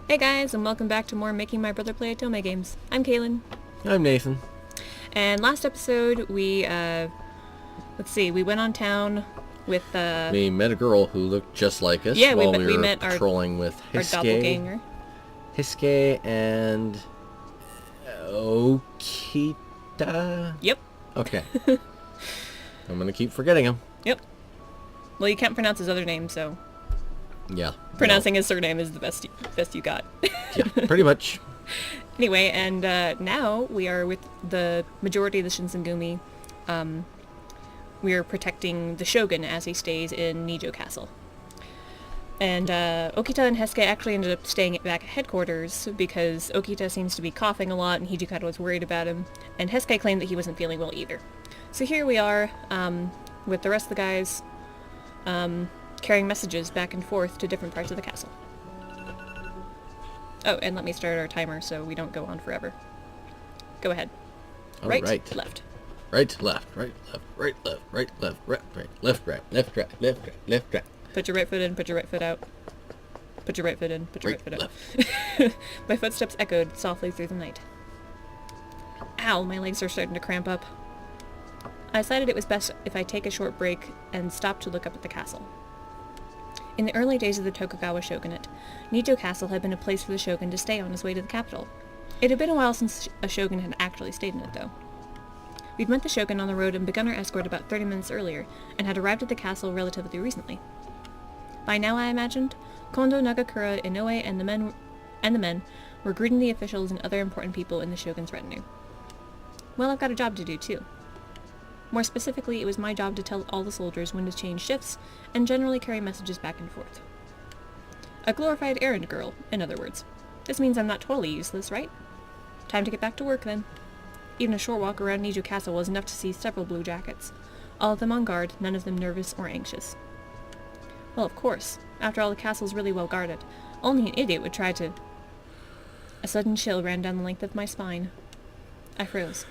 Hey guys, and welcome back to more Making My Brother Play Otome games. I'm Kaylin. I'm Nathan. And last episode, we went on town with, We met a girl who looked just like us yeah, while we were met patrolling with our doppelganger. Hiske and Okita? Yep. Okay. I'm gonna keep forgetting him. Yep. Well, you can't pronounce his other name, so Yeah. pronouncing his surname is the best you got. Yeah, pretty much. Anyway, and now we are with the majority of the Shinsengumi. We are protecting the Shogun as he stays in Nijo Castle. And Okita and Hesuke actually ended up staying back at headquarters because Okita seems to be coughing a lot and Hijikata was worried about him, and Hesuke claimed that he wasn't feeling well either. So here we are with the rest of the guys carrying messages back and forth to different parts of the castle. Oh, and let me start our timer so we don't go on forever. Go ahead. Right, left. Right, left, right, left, right, left, right, left, right, left, right, left, right, left, right, left, right. Put your right foot in, put your right foot out. Put your right foot in, put your right foot out. My footsteps echoed softly through the night. Ow, my legs are starting to cramp up. I decided it was best if I take a short break and stop to look up at the castle. In the early days of the Tokugawa shogunate, Nijo Castle had been a place for the shogun to stay on his way to the capital. It had been a while since a shogun had actually stayed in it, though. We'd met the shogun on the road and begun our escort about 30 minutes earlier, and had arrived at the castle relatively recently. By now, I imagined, Kondo, Nagakura, Inoue, and the men were greeting the officials and other important people in the shogun's retinue. Well, I've got a job to do, too. More specifically, it was my job to tell all the soldiers when to change shifts, and generally carry messages back and forth. A glorified errand girl, in other words. This means I'm not totally useless, right? Time to get back to work, then. Even a short walk around Nijo Castle was enough to see several blue jackets. All of them on guard, none of them nervous or anxious. Well, of course. After all, the castle's really well guarded. Only an idiot would try to... A sudden chill ran down the length of my spine. I froze.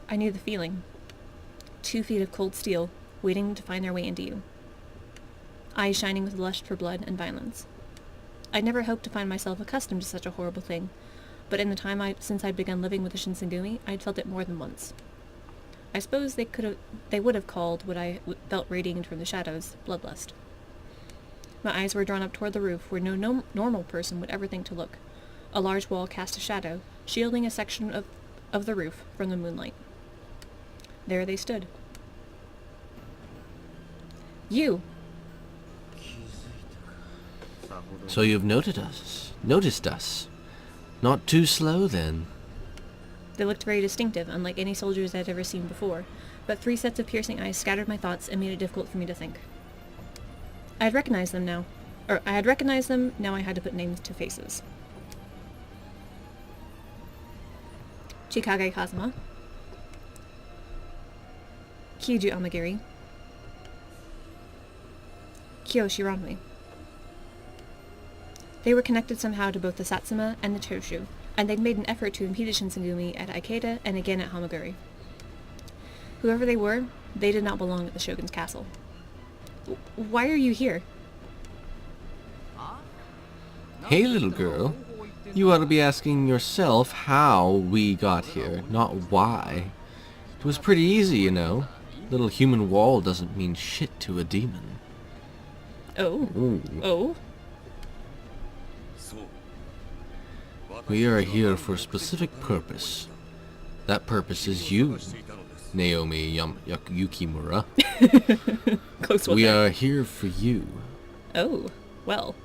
I knew the feeling. 2 feet of cold steel, waiting to find their way into you. Eyes shining with lust for blood and violence. I'd never hoped to find myself accustomed to such a horrible thing, but in the time since I'd begun living with the Shinsengumi, I'd felt it more than once. I suppose they would have called what I felt radiating from the shadows bloodlust. My eyes were drawn up toward the roof where no normal person would ever think to look. A large wall cast a shadow, shielding a section of the roof from the moonlight. There they stood. You! So you've noticed us. Not too slow, then. They looked very distinctive, unlike any soldiers I'd ever seen before, but 3 sets of piercing eyes scattered my thoughts and made it difficult for me to think. I had recognized them, now I had to put names to faces. Chikage Kazuma, Kyuju Amagiri, Kiyoshi Ranmei. They were connected somehow to both the Satsuma and the Choshu, and they'd made an effort to impede Shinsengumi at Ikeda and again at Hamaguri. Whoever they were, they did not belong at the Shogun's castle. Why are you here? Hey, little girl. You ought to be asking yourself how we got here, not why. It was pretty easy, you know. Little human wall doesn't mean shit to a demon. Oh? Ooh. Oh? We are here for a specific purpose. That purpose is you, Naomi Yukimura. Close one. We are here for you. Oh, well.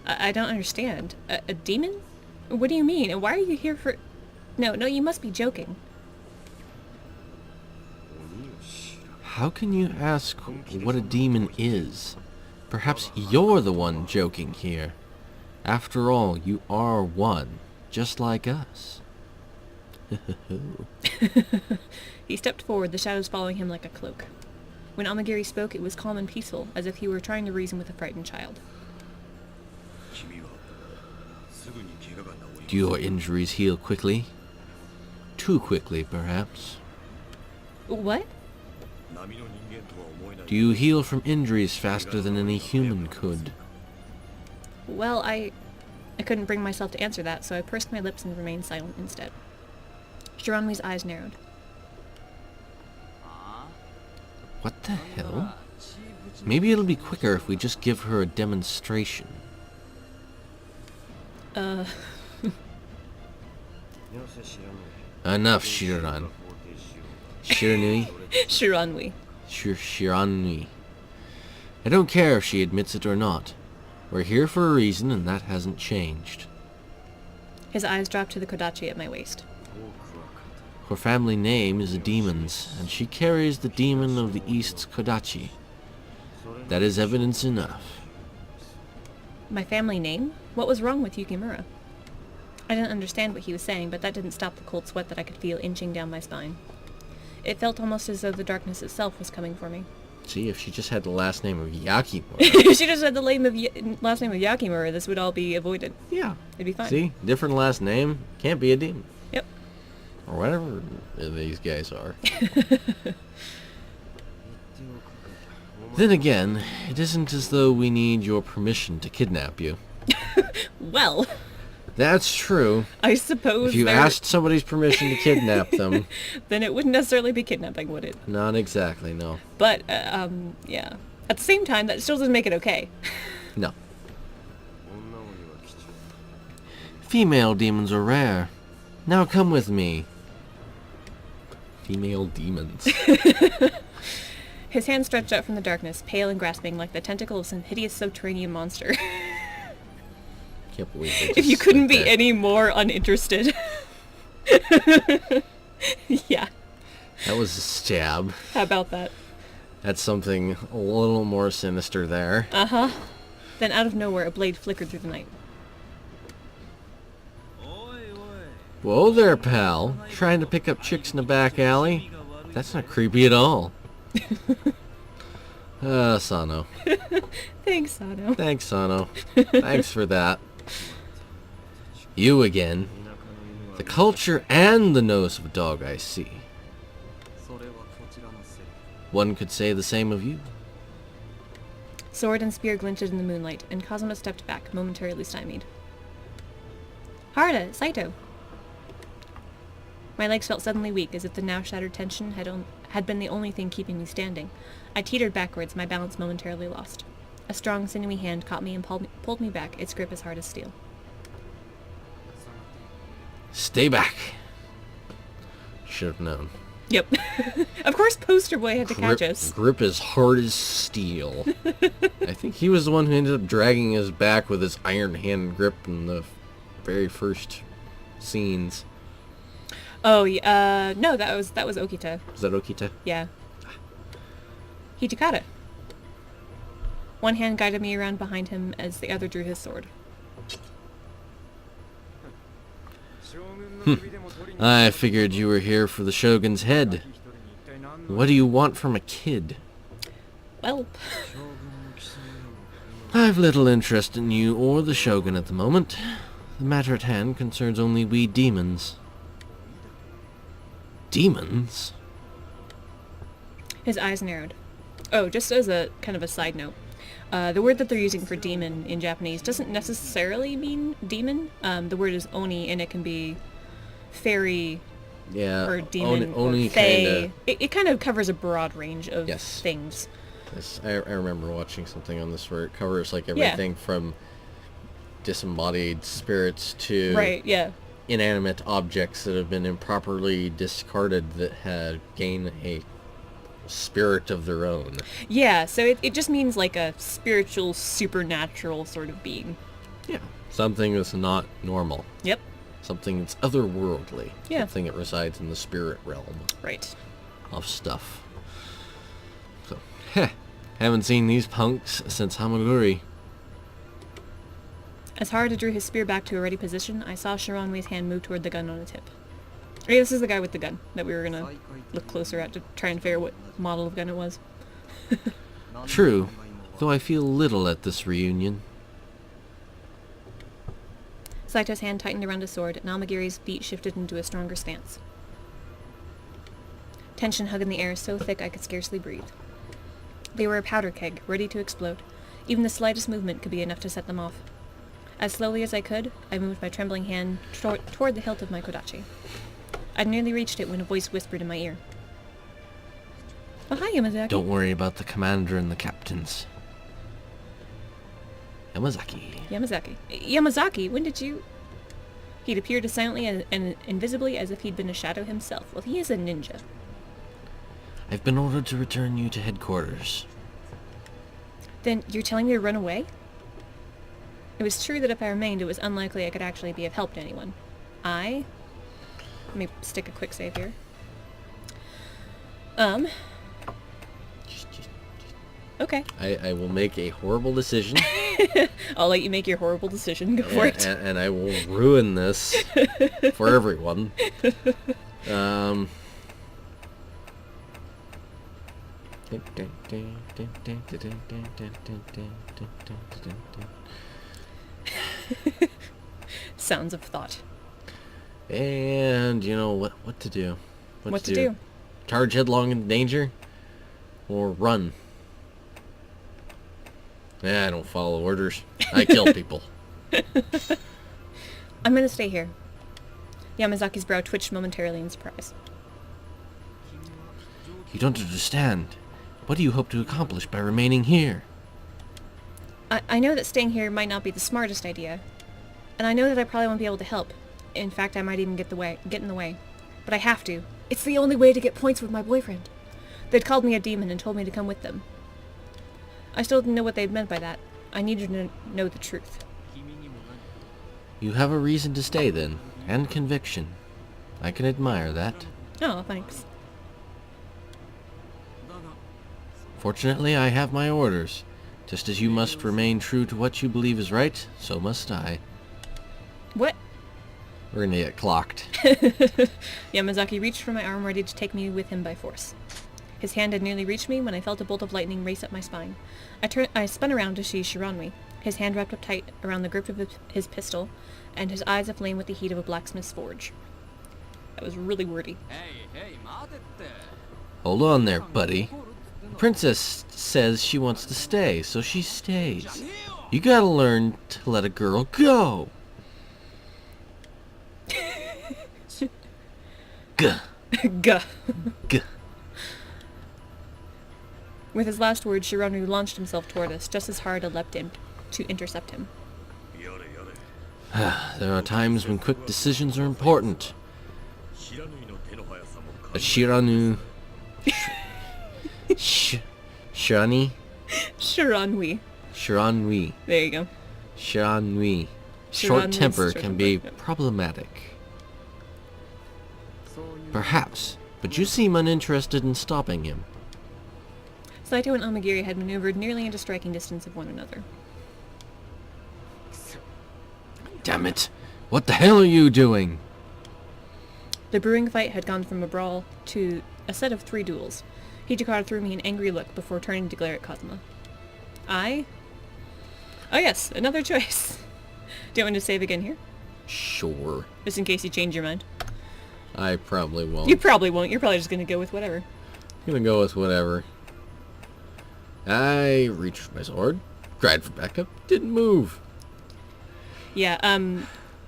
I don't understand. A demon? What do you mean? And why are you here for... No, you must be joking. How can you ask what a demon is? Perhaps you're the one joking here. After all, you are one, just like us. He stepped forward, the shadows following him like a cloak. When Amagiri spoke, it was calm and peaceful, as if he were trying to reason with a frightened child. Do your injuries heal quickly? Too quickly, perhaps. What? Do you heal from injuries faster than any human could? Well, I couldn't bring myself to answer that, so I pursed my lips and remained silent instead. Shiranmi's eyes narrowed. What the hell? Maybe it'll be quicker if we just give her a demonstration. Enough, Shiran. Shiranui? Shiranui. Shiranui. I don't care if she admits it or not. We're here for a reason, and that hasn't changed. His eyes dropped to the kodachi at my waist. Her family name is a demon's, and she carries the demon of the East's kodachi. That is evidence enough. My family name? What was wrong with Yukimura? I didn't understand what he was saying, but that didn't stop the cold sweat that I could feel inching down my spine. It felt almost as though the darkness itself was coming for me. See, if she just had the last name of Yakimura. If she just had the last name of Yakimura, this would all be avoided. Yeah. It'd be fine. See? Different last name. Can't be a demon. Yep. Or whatever these guys are. Then again, it isn't as though we need your permission to kidnap you. Well... That's true. I suppose if you asked somebody's permission to kidnap them... then it wouldn't necessarily be kidnapping, would it? Not exactly, no. But, yeah. At the same time, that still doesn't make it okay. No. Female demons are rare. Now come with me. Female demons. His hand stretched out from the darkness, pale and grasping like the tentacle of some hideous subterranean monster. Can't believe if you couldn't be any more uninterested. Yeah. That was a stab. How about that? That's something a little more sinister there. Uh-huh. Then out of nowhere, a blade flickered through the night. Whoa there, pal. Trying to pick up chicks in a back alley? That's not creepy at all. Sano. Thanks, Sano. Thanks, Sano. Thanks for that. You again. The culture and the nose of a dog, I see. One could say the same of you. Sword and spear glinted in the moonlight, and Kazuma stepped back, momentarily stymied. Harada, Saito! My legs felt suddenly weak, as if the now-shattered tension had been the only thing keeping me standing. I teetered backwards, my balance momentarily lost. A strong, sinewy hand caught me and pulled me back, its grip as hard as steel. Stay back. Should have known. Yep. Of course Poster Boy had to catch us. Grip as hard as steel. I think he was the one who ended up dragging us back with his iron hand grip in the very first scenes. Oh, yeah, no, that was Okita. Was that Okita? Yeah. Hitakata. One hand guided me around behind him as the other drew his sword. I figured you were here for the Shogun's head. What do you want from a kid? Well... I've little interest in you or the Shogun at the moment. The matter at hand concerns only we demons. Demons? His eyes narrowed. Oh, just as a kind of a side note. The word that they're using for demon in Japanese doesn't necessarily mean demon. The word is oni, and it can be fairy or demon oni or fae. Kinda... It kind of covers a broad range of yes. things. Yes, I remember watching something on this where it covers like everything from disembodied spirits to right, yeah. inanimate objects that have been improperly discarded that had gained a spirit of their own. Yeah, so it just means like a spiritual, supernatural sort of being. Yeah, something that's not normal. Yep. Something that's otherworldly. Yeah. Something that resides in the spirit realm. Right. Of stuff. So, haven't seen these punks since Hamaguri. As Harada drew his spear back to a ready position, I saw Shiranwe's hand move toward the gun on its hip. Okay, this is the guy with the gun that we were gonna look closer at to try and figure out what model of gun it was. True, though I feel little at this reunion. Saito's hand tightened around his sword, and Amagiri's feet shifted into a stronger stance. Tension hung in the air so thick I could scarcely breathe. They were a powder keg, ready to explode. Even the slightest movement could be enough to set them off. As slowly as I could, I moved my trembling hand toward the hilt of my kodachi. I'd nearly reached it when a voice whispered in my ear. Oh, hi, Yamazaki. Don't worry about the commander and the captains. Yamazaki. Yamazaki, when did you... He'd appeared as silently and invisibly as if he'd been a shadow himself. Well, he is a ninja. I've been ordered to return you to headquarters. Then you're telling me to run away? It was true that if I remained, it was unlikely I could actually be of help to anyone. Let me stick a quick save here. Okay. I will make a horrible decision. I'll let you make your horrible decision. Go for it. And I will ruin this for everyone. Sounds of thought. And you know what to do. What to do? Charge headlong into danger, or run. I don't follow orders. I kill people. I'm gonna stay here. Yamazaki's brow twitched momentarily in surprise. You don't understand. What do you hope to accomplish by remaining here? I know that staying here might not be the smartest idea. And I know that I probably won't be able to help. In fact, I might even get in the way. But I have to. It's the only way to get points with my boyfriend. They'd called me a demon and told me to come with them. I still didn't know what they'd meant by that. I needed to know the truth. You have a reason to stay then, and conviction. I can admire that. Oh, thanks. Fortunately, I have my orders. Just as you must remain true to what you believe is right, so must I. What? We're gonna get clocked. Yamazaki reached for my arm, ready to take me with him by force. His hand had nearly reached me when I felt a bolt of lightning race up my spine. I spun around to see Shiranui, his hand wrapped up tight around the grip of his pistol, and his eyes aflame with the heat of a blacksmith's forge. That was really wordy. Hold on there, buddy. The princess says she wants to stay, so she stays. You gotta learn to let a girl go. Gah. Gah. Gah. With his last words, Shiranui launched himself toward us, just as Harada leapt in to intercept him. There are times when quick decisions are important. But Shiranui... Shiranui? Shiranui. There you go. Shiranui. Short temper can be problematic. Perhaps, but you seem uninterested in stopping him. Saito and Omagiri had maneuvered nearly into striking distance of one another. Damn it! What the hell are you doing? The brewing fight had gone from a brawl to a set of 3 duels. Hijikata threw me an angry look before turning to glare at Kazuma. Oh yes, another choice. Do you want me to save again here? Sure. Just in case you change your mind. I probably won't. You probably won't. You're probably just going to go with whatever. I'm gonna go with whatever. I reached for my sword, tried for backup, didn't move. Yeah,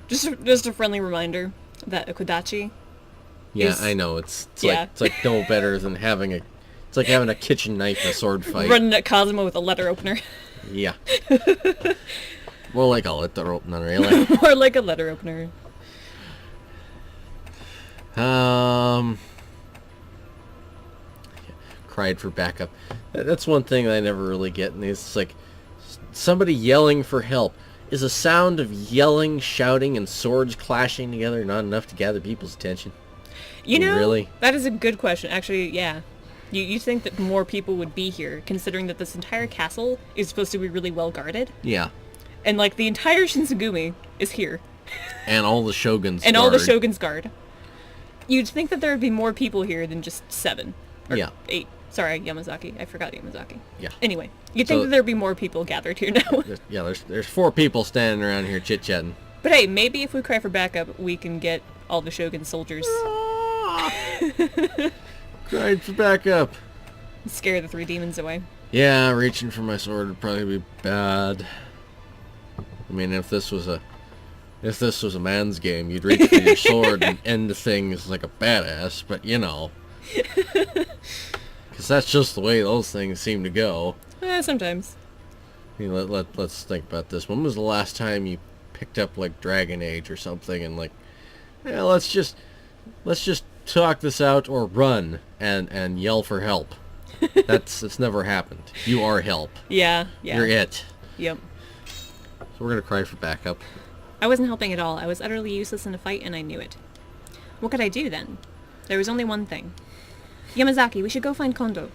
just a friendly reminder that a kodachi is... I know, it's like no better than having a... It's like having a kitchen knife in a sword fight. Running at Kazuma with a letter opener. Yeah. More like a letter opener, really. More like a letter opener. Cried for backup. That's one thing that I never really get in these. It's like somebody yelling for help. Is a sound of yelling, shouting, and swords clashing together not enough to gather people's attention? You know, really? That is a good question. Actually, yeah. You think that more people would be here, considering that this entire castle is supposed to be really well guarded? Yeah. And, like, the entire Shinsengumi is here. And all the Shogun's And guard. all the Shogun's guard. You'd think that there would be more people here than just 7. Or yeah. 8. Sorry, Yamazaki. I forgot Yamazaki. Yeah. Anyway, you'd think that there'd be more people gathered here now. there's 4 people standing around here chit-chatting. But hey, maybe if we cry for backup, we can get all the Shogun soldiers. Cried for backup. Scare the 3 demons away. Yeah, reaching for my sword would probably be bad. I mean, if this was a man's game, you'd reach for your sword and end things like a badass, but you know. Because that's just the way those things seem to go. Sometimes. I mean, let's think about this. When was the last time you picked up, like, Dragon Age or something and, like, yeah, let's just talk this out or run and yell for help. It's never happened. You are help. Yeah. You're it. Yep. So we're gonna cry for backup. I wasn't helping at all. I was utterly useless in a fight, and I knew it. What could I do, then? There was only one thing. Yamazaki, we should go find Kondo.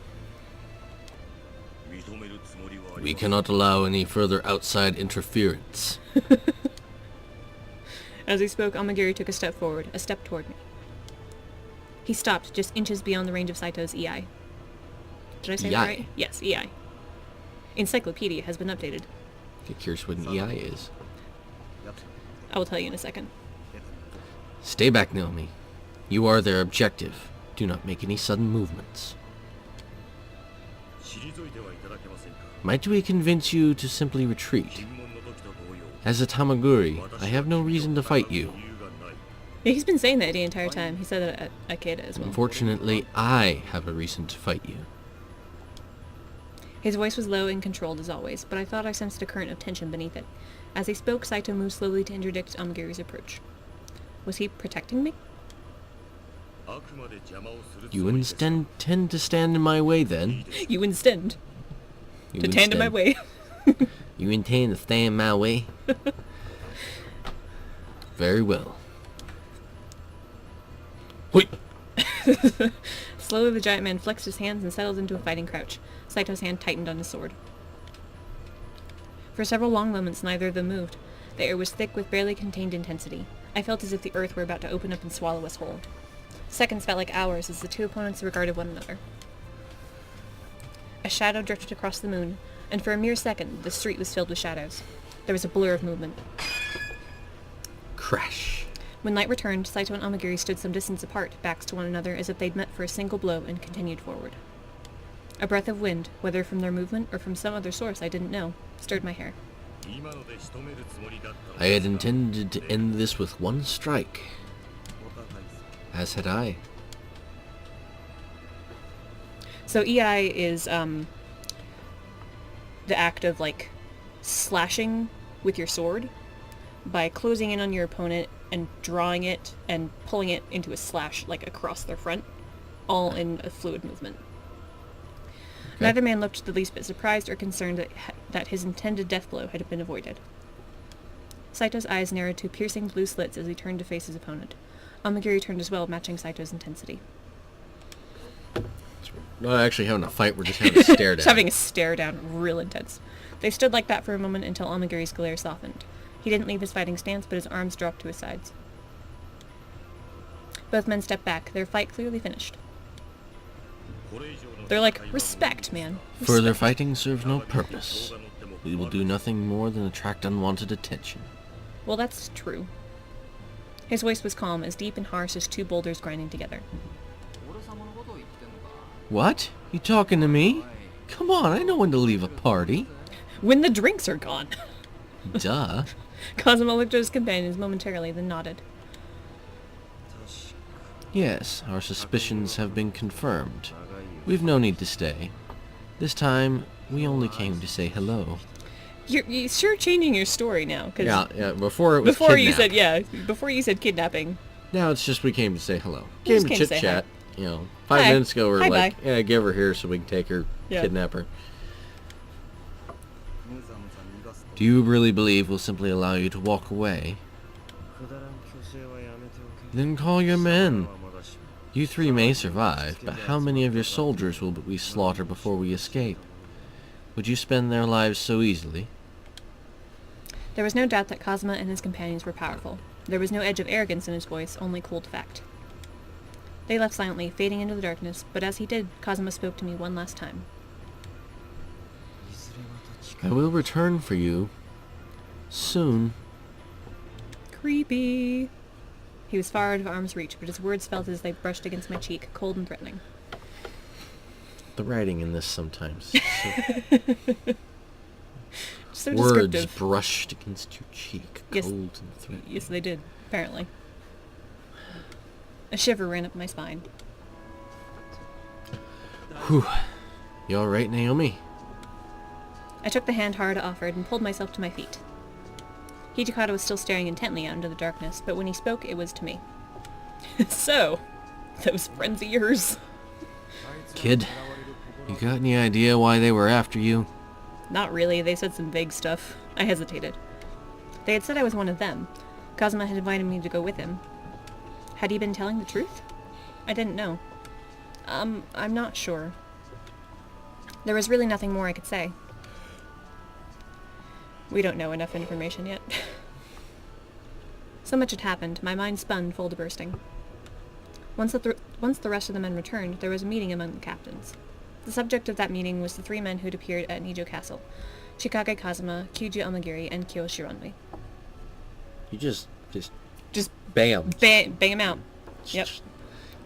We cannot allow any further outside interference. As he spoke, Amagiri took a step forward, a step toward me. He stopped, just inches beyond the range of Saito's EI. Did I say that right? Yes, EI. Encyclopedia has been updated. Get curious what an EI is. I will tell you in a second. Stay back, Naomi. You are their objective. Do not make any sudden movements. Might we convince you to simply retreat? As a Tamaguri, I have no reason to fight you. Yeah, he's been saying that the entire time. He said that at Akeda as well. Unfortunately, I have a reason to fight you. His voice was low and controlled as always, but I thought I sensed a current of tension beneath it. As he spoke, Saito moved slowly to interdict Amagiri's approach. Was he protecting me? You instead tend to stand in my way, then? You intend to stand in my way. You intend to stand in my way? Very well. Wait. Slowly, the giant man flexed his hands and settled into a fighting crouch. Saito's hand tightened on his sword. For several long moments, neither of them moved. The air was thick with barely contained intensity. I felt as if the earth were about to open up and swallow us whole. Seconds felt like hours as the two opponents regarded one another. A shadow drifted across the moon, and for a mere second, the street was filled with shadows. There was a blur of movement. Crash. When light returned, Saito and Amagiri stood some distance apart, backs to one another as if they'd met for a single blow and continued forward. A breath of wind, whether from their movement or from some other source I didn't know, stirred my hair. I had intended to end this with one strike. As had I. So EI is the act of, like, slashing with your sword by closing in on your opponent and drawing it and pulling it into a slash, like, across their front, all in a fluid movement. Okay. Neither man looked the least bit surprised or concerned that his intended death blow had been avoided. Saito's eyes narrowed to piercing blue slits as he turned to face his opponent. Amagiri turned as well, matching Saito's intensity. We're not actually having a fight, we're just having a stare down. Just having a stare down, real intense. They stood like that for a moment until Amagiri's glare softened. He didn't leave his fighting stance, but his arms dropped to his sides. Both men stepped back, their fight clearly finished. They're like, respect, man. Respect. Further fighting serves no purpose. We will do nothing more than attract unwanted attention. Well, that's true. His voice was calm, as deep and harsh as two boulders grinding together. What? You talking to me? Come on, I know when to leave a party. When the drinks are gone. Duh. Kazuma looked at his companions momentarily, then nodded. Yes, our suspicions have been confirmed. We've no need to stay. This time, we only came to say hello. You're sure changing your story now, cause yeah. Before it was kidnap. Before you said kidnapping. Now it's just we came to say hello. Came to chit chat. You know, 5 hi. minutes ago we were like, bye. yeah, give her here so we can take her, kidnap her. Do you really believe we'll simply allow you to walk away? Then call your men. You three may survive, but how many of your soldiers will we slaughter before we escape? Would you spend their lives so easily? There was no doubt that Kazuma and his companions were powerful. There was no edge of arrogance in his voice, only cold fact. They left silently, fading into the darkness, but as he did, Kazuma spoke to me one last time. I will return for you. Soon. Creepy. He was far out of arm's reach, but his words felt as they brushed against my cheek, cold and threatening. The writing in this sometimes. So Words descriptive. brushed against your cheek, Yes. cold and threatening. Yes, they did, apparently. A shiver ran up my spine. Whew. You alright, Naomi? I took the hand Harada offered and pulled myself to my feet. Hijikata was still staring intently out into the darkness, but when he spoke, it was to me. So, those friends of yours. Kid, you got any idea why they were after you? Not really, they said some vague stuff. I hesitated. They had said I was one of them. Kazuma had invited me to go with him. Had he been telling the truth? I didn't know. I'm not sure. There was really nothing more I could say. We don't know enough information yet. So much had happened, my mind spun full to bursting. Once the rest of the men returned, there was a meeting among the captains. The subject of that meeting was the 3 men who'd appeared at Nijo Castle. Chikage Kazuma, Kyuji Amagiri, and Kyo Shiranui. You just Bang him out. Yep. Just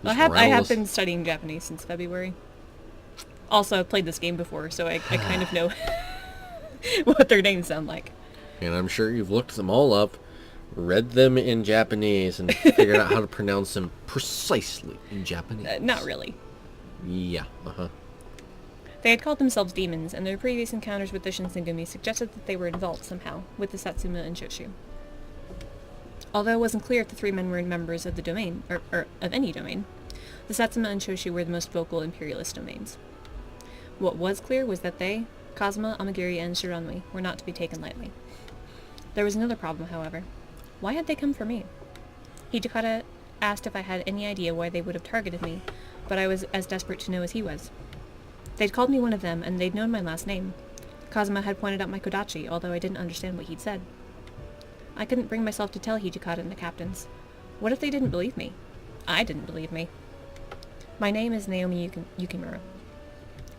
I have rattles. been studying Japanese since February. Also, I've played this game before, so I kind of know what their names sound like. And I'm sure you've looked them all up, read them in Japanese, and figured out how to pronounce them precisely in Japanese. Not really. Yeah, uh-huh. They had called themselves demons, and their previous encounters with the Shinsengumi suggested that they were involved somehow with the Satsuma and Shoshu. Although it wasn't clear if the 3 men were members of the domain, or of any domain, the Satsuma and Shoshu were the most vocal imperialist domains. What was clear was that they, Kazuma, Amagiri, and Shiranui, were not to be taken lightly. There was another problem, however. Why had they come for me? Hijikata asked if I had any idea why they would have targeted me, but I was as desperate to know as he was. They'd called me one of them, and they'd known my last name. Kazuma had pointed out my kodachi, although I didn't understand what he'd said. I couldn't bring myself to tell Hijikata and the captains. What if they didn't believe me? I didn't believe me. My name is Naomi Yukimura,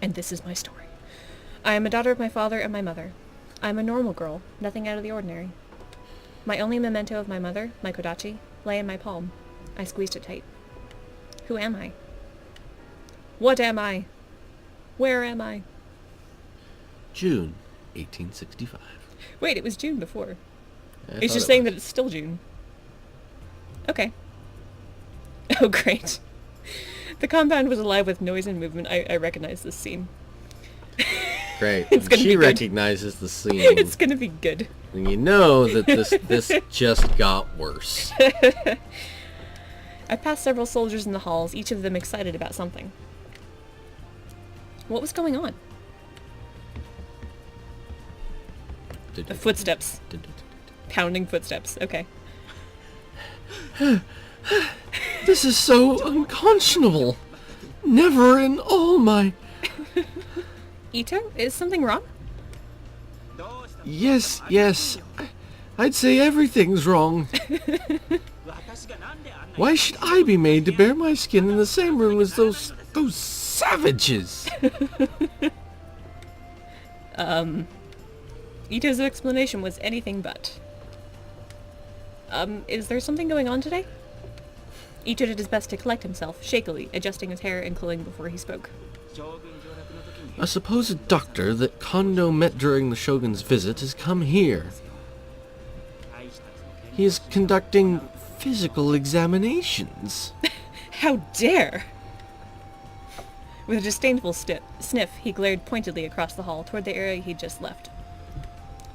and this is my story. I am a daughter of my father and my mother. I am a normal girl, nothing out of the ordinary. My only memento of my mother, my kodachi, lay in my palm. I squeezed it tight. Who am I? What am I? Where am I? June 1865. Wait, it was June before. I It's thought just it saying was. that it's still June. Okay. Oh, great. The compound was alive with noise and movement. I recognize this scene. Great. It's gonna She be good. recognizes the scene. It's gonna be good. And you know that this just got worse. I passed several soldiers in the halls, each of them excited about something. What was going on? The footsteps. Pounding footsteps. Okay. This is so unconscionable. Never in all my... Ito, is something wrong? Yes. I'd say everything's wrong. Why should I be made to bear my skin in the same room as those savages? Ito's explanation was anything but. Is there something going on today? Ito did his best to collect himself, shakily, adjusting his hair and clothing before he spoke. A supposed doctor that Kondo met during the Shogun's visit has come here. He is conducting physical examinations. How dare! With a disdainful sniff, he glared pointedly across the hall toward the area he'd just left.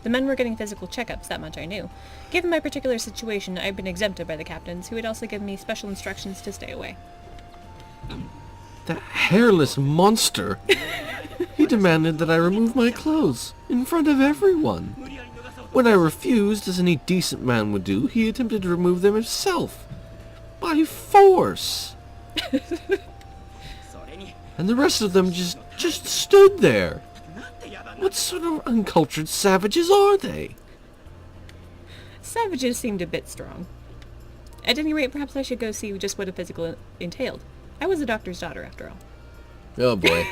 The men were getting physical checkups, that much I knew. Given my particular situation, I'd been exempted by the captains, who had also given me special instructions to stay away. That hairless monster! He demanded that I remove my clothes, in front of everyone. When I refused, as any decent man would do, he attempted to remove them himself. By force! And the rest of them just stood there. What sort of uncultured savages are they? Savages seemed a bit strong. At any rate, perhaps I should go see just what a physical entailed. I was a doctor's daughter, after all. Oh boy.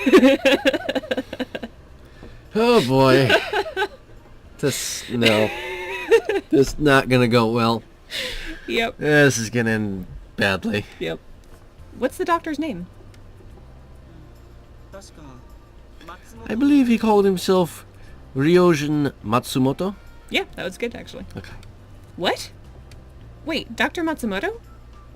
Oh boy. This not gonna go well. Yep. This is gonna end badly. Yep. What's the doctor's name? I believe he called himself Ryojin Matsumoto? Yeah, that was good, actually. Okay. What? Wait, Dr. Matsumoto?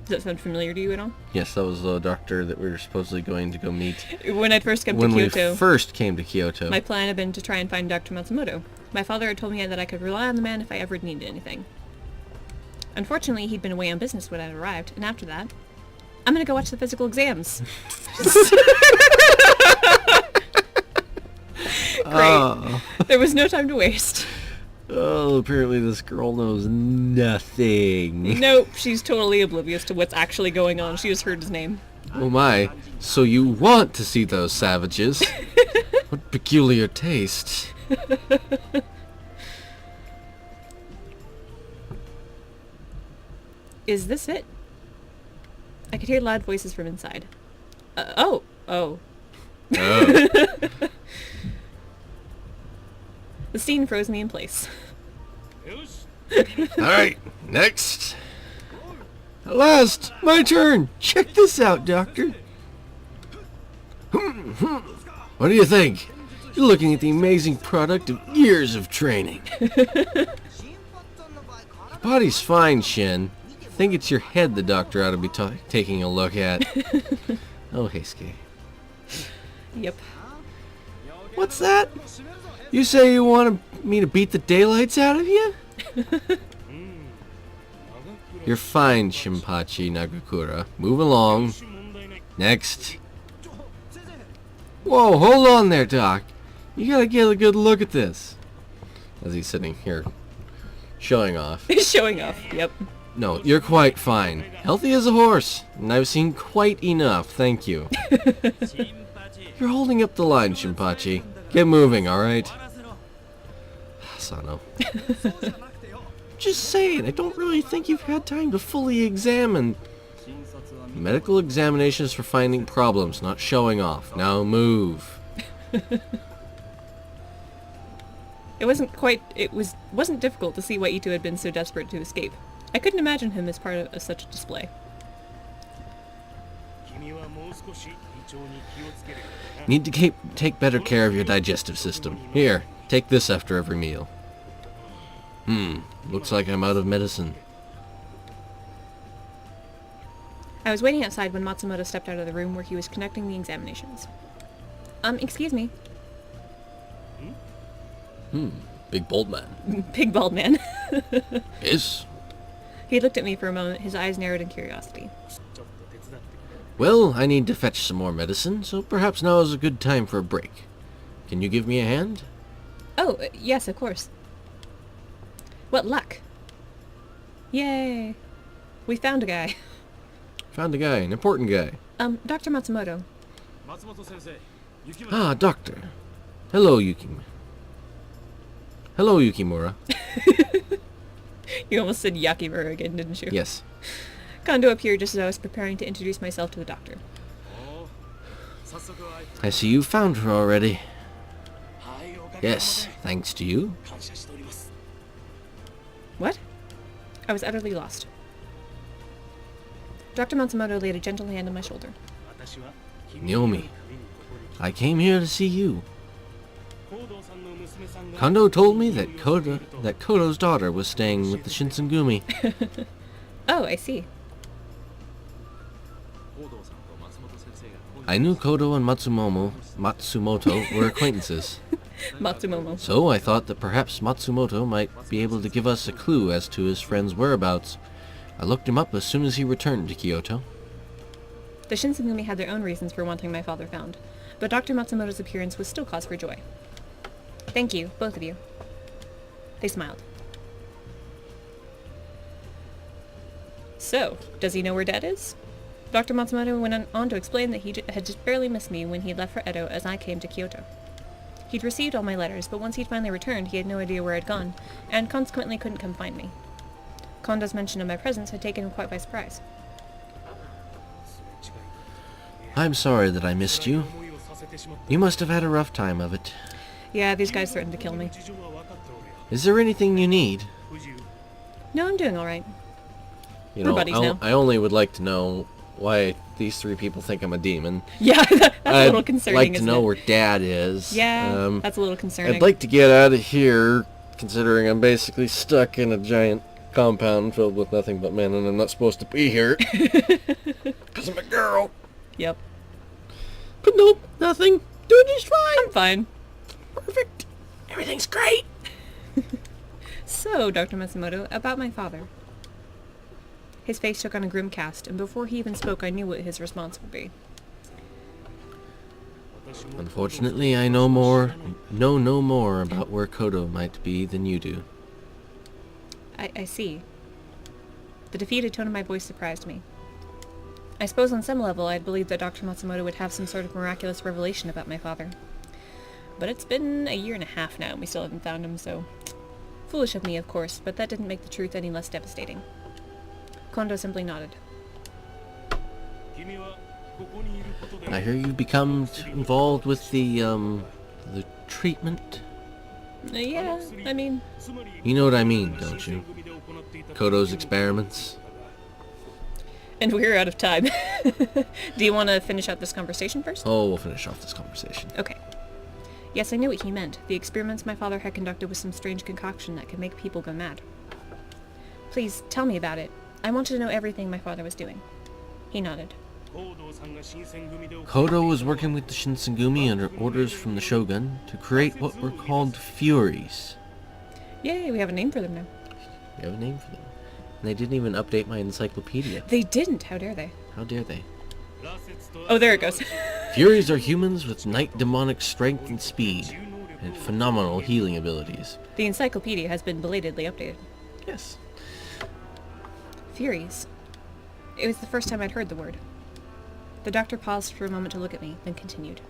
Does that sound familiar to you at all? Yes, that was the doctor that we were supposedly going to go meet. When I first came to When Kyoto, we first came to Kyoto. my plan had been to try and find Dr. Matsumoto. My father had told me that I could rely on the man if I ever needed anything. Unfortunately, he'd been away on business when I arrived, and after that, I'm gonna go watch the physical exams. Great. Oh. There was no time to waste. Oh, apparently this girl knows nothing. Nope, she's totally oblivious to what's actually going on. She just heard his name. Oh my, so you want to see those savages? What peculiar taste. Is this it? I could hear loud voices from inside. Oh. Oh. The scene froze me in place. Alright, next. At last, my turn. Check this out, Doctor. What do you think? You're looking at the amazing product of years of training. Your body's fine, Shin. I think it's your head the doctor ought to be taking a look at. Oh, Heisuke. Yep. What's that? You say you want me to beat the daylights out of you? You're fine, Shinpachi Nagakura. Move along. Next. Whoa, hold on there, Doc. You gotta get a good look at this. As he's sitting here, showing off. Showing off, yep. No, you're quite fine. Healthy as a horse. And I've seen quite enough, thank you. You're holding up the line, Shinpachi. Get moving, alright? Sano. Just saying, I don't really think you've had time to fully examine. Medical examinations for finding problems, not showing off. Now move. It wasn't difficult to see why Ito had been so desperate to escape. I couldn't imagine him as part of such a display. Need to take better care of your digestive system. Here, take this after every meal. Looks like I'm out of medicine. I was waiting outside when Matsumoto stepped out of the room where he was conducting the examinations. Excuse me. Big bold man. Big bald man. Yes? He looked at me for a moment, his eyes narrowed in curiosity. Well, I need to fetch some more medicine, so perhaps now is a good time for a break. Can you give me a hand? Oh, yes, of course. What luck. Yay. We found a guy. Found a guy, an important guy. Dr. Matsumoto. Ah, doctor. Hello, Hello, Yukimura. You almost said Yakimura again, didn't you? Yes. Kondo appeared just as I was preparing to introduce myself to the doctor. I see you found her already. Yes, thanks to you. What? I was utterly lost. Dr. Matsumoto laid a gentle hand on my shoulder. Naomi, I came here to see you. Kondo told me that Kodo's daughter was staying with the Shinsengumi. Oh, I see. I knew Kodo and Matsumoto were acquaintances. Matsumomo. So I thought that perhaps Matsumoto might be able to give us a clue as to his friend's whereabouts. I looked him up as soon as he returned to Kyoto. The Shinsengumi had their own reasons for wanting my father found, but Dr. Matsumoto's appearance was still cause for joy. Thank you, both of you. They smiled. So, does he know where Dad is? Dr. Matsumoto went on to explain that he had just barely missed me when he left for Edo as I came to Kyoto. He'd received all my letters, but once he'd finally returned, he had no idea where I'd gone, and consequently couldn't come find me. Kondo's mention of my presence had taken him quite by surprise. I'm sorry that I missed you. You must have had a rough time of it. Yeah, these guys threatened to kill me. Is there anything you need? No, I'm doing alright. You We're know, buddies now. I only would like to know why these three people think I'm a demon. Yeah, that's a little concerning, I'd like to isn't know it? where Dad is. Yeah, that's a little concerning. I'd like to get out of here, considering I'm basically stuck in a giant compound filled with nothing but men, and I'm not supposed to be here. Because I'm a girl. Yep. But nope, nothing. Doing just fine. I'm fine. Perfect. Everything's great. So, Dr. Matsumoto, about my father. His face took on a grim cast, and before he even spoke, I knew what his response would be. Unfortunately, I know no more about where Kodo might be than you do. I see. The defeated tone of my voice surprised me. I suppose on some level I'd believed that Dr. Matsumoto would have some sort of miraculous revelation about my father. But it's been a year and a half now and we still haven't found him, so... Foolish of me, of course, but that didn't make the truth any less devastating. Kondo simply nodded. I hear you've become involved with the treatment? Yeah, I mean... You know what I mean, don't you? Kodo's experiments? And we're out of time. Do you want to finish out this conversation first? Oh, we'll finish off this conversation. Okay. Yes, I knew what he meant. The experiments my father had conducted with some strange concoction that could make people go mad. Please, tell me about it. I wanted to know everything my father was doing. He nodded. Kodo was working with the Shinsengumi under orders from the Shogun to create what were called Furies. Yay, we have a name for them now. We have a name for them. And they didn't even update my encyclopedia. They didn't! How dare they? How dare they? Oh, there it goes. Furies are humans with night demonic strength and speed, and phenomenal healing abilities. The encyclopedia has been belatedly updated. Yes. Furies. It was the first time I'd heard the word. The doctor paused for a moment to look at me, then continued.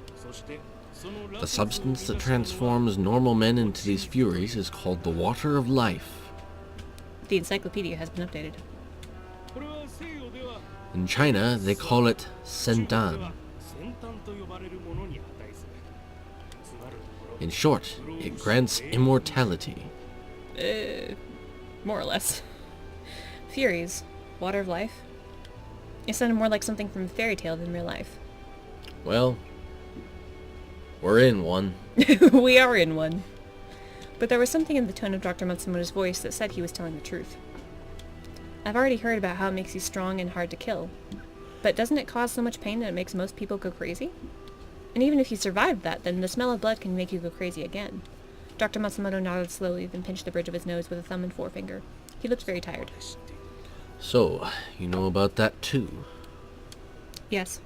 The substance that transforms normal men into these Furies is called the Water of Life. The encyclopedia has been updated. In China, they call it Sentan. In short, it grants immortality. More or less. Furies. Water of life? It sounded more like something from a fairy tale than real life. Well, we're in one. We are in one. But there was something in the tone of Dr. Matsumoto's voice that said he was telling the truth. I've already heard about how it makes you strong and hard to kill. But doesn't it cause so much pain that it makes most people go crazy? And even if you survived that, then the smell of blood can make you go crazy again. Dr. Matsumoto nodded slowly, then pinched the bridge of his nose with a thumb and forefinger. He looked very tired. So, you know about that too? Yes.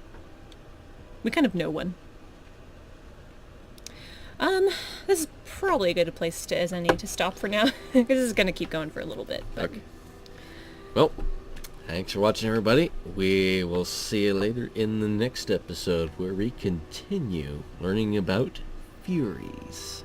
We kind of know one. This is probably a good place as any to stop for now, because this is going to keep going for a little bit. But... Okay. Well, thanks for watching, everybody. We will see you later in the next episode, where we continue learning about Furies.